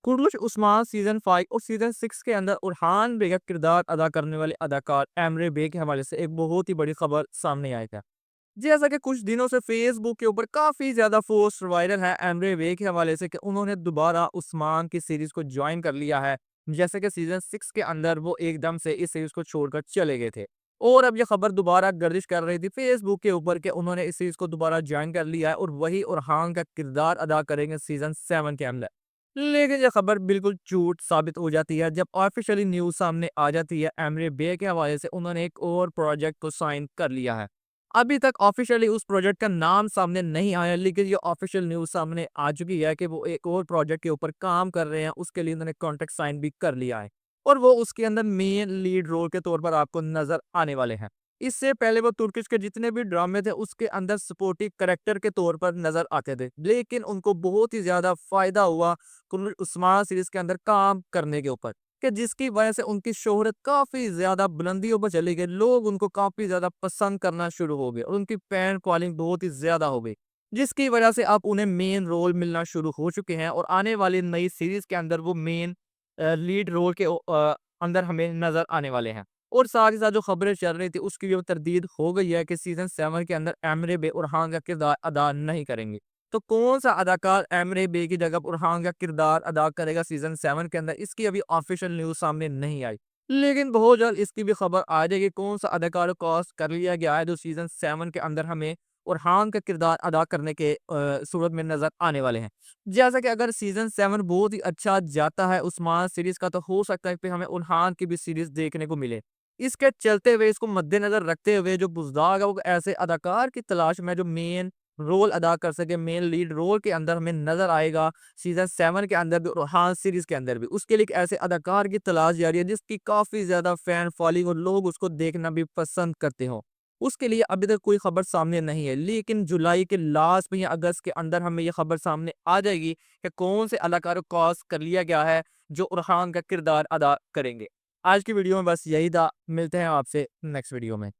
कुर्लुश Usman season 5 और season 6 के अंदर उरहान बे का किरदार अदा करने वाले अदाकार एमरे बे के हवाले से एक बहुत ही बड़ी खबर सामने आई है। जैसा कि कुछ दिनों से फेसबुक के ऊपर काफी ज्यादा पोस्ट वायरल है एमरे वे के हवाले से कि उन्होंने दोबारा उस्मान की सीरीज को ज्वाइन कर लिया है। जैसे कि सीजन 6 के अंदर वो एकदम से इस सीरीज को छोड़कर चले गए थे और अब ये खबर दोबारा गर्दिश कर रही थी फेसबुक के ऊपर कि उन्होंने इस सीरीज को दोबारा ज्वाइन कर लिया है और वही उरहान का किरदार अदा करेंगे सीजन 7 के अंदर। लेकिन ये खबर बिल्कुल झूठ साबित हो जाती है जब ऑफिशियली न्यूज सामने आ जाती है एमरे बे के हवाले से उन्होंने एक और प्रोजेक्ट को साइन कर लिया है। अभी तक ऑफिशियली उस प्रोजेक्ट का नाम सामने नहीं आया लेकिन ये ऑफिशियल न्यूज सामने आ चुकी है कि वो एक और प्रोजेक्ट के ऊपर काम कर रहे हैं, उसके लिए उन्होंने कॉन्ट्रैक्ट साइन भी कर लिया है और वो उसके अंदर मेन लीड रोल के तौर पर आपको नजर आने वाले हैं। इससे पहले वो तुर्किश के जितने भी ड्रामे थे उसके अंदर सपोर्टिव करेक्टर के तौर पर नजर आते थे, लेकिन उनको बहुत ही ज्यादा फायदा हुआ कुल उस्मान सीरीज के अंदर काम करने के ऊपर कि जिसकी वजह से उनकी शोहरत काफी ज्यादा बुलंदियों पर चली गई, लोग उनको काफी ज्यादा पसंद करना शुरू हो गए और उनकी फैन फॉलोइंग बहुत ही ज्यादा हो गई, जिसकी वजह से अब उन्हें मेन रोल मिलना शुरू हो चुके हैं और आने वाली नई सीरीज के अंदर वो मेन लीड रोल के अंदर हमें नजर आने वाले हैं। और साथ ही साथ जो खबरें चल रही थी उसकी भी अब तरदीद हो गई है कि सीजन 7 के अंदर एमरे बे उरहान का किरदार अदा नहीं करेंगे। तो कौन सा अदाकार एमरे बे की जगह उरहान का किरदार अदा करेगा सीजन 7 के अंदर, इसकी अभी ऑफिशियल न्यूज सामने नहीं आई, लेकिन बहुत जल्द इसकी भी खबर आ जाएगी कौन सा अदाकार को कास्ट कर लिया गया है जो सीजन 7 के अंदर हमें उरहान का किरदार अदा करने के सूरत में नजर आने वाले हैं। जैसा कि अगर सीजन 7 बहुत ही अच्छा जाता है उस्मान सीरीज का तो हो सकता है कि हमें उरहान की भी सीरीज देखने को मिले। इसके चलते हुए इसको मद्देनजर रखते हुए जो बुज़दाग है वो ऐसे अदाकार की तलाश में जो मेन रोल अदा कर सके, मेन लीड रोल के अंदर हमें नजर आएगा सीजन 7 के अंदर भी और हाँ सीरीज के अंदर भी। उसके लिए एक ऐसे अदाकार की तलाश जारी है जिसकी काफी ज्यादा फैन फॉलोइंग और लोग उसको देखना भी पसंद करते हो। उसके लिए अभी तक कोई खबर सामने नहीं है, लेकिन जुलाई के लास्ट में या अगस्त के अंदर हमें यह खबर सामने आ जाएगी कि कौन से अदाकार को कास्ट कर लिया गया है जो उरहान का किरदार अदा करेंगे। आज की वीडियो में बस यही था, मिलते हैं आपसे नेक्स्ट वीडियो में।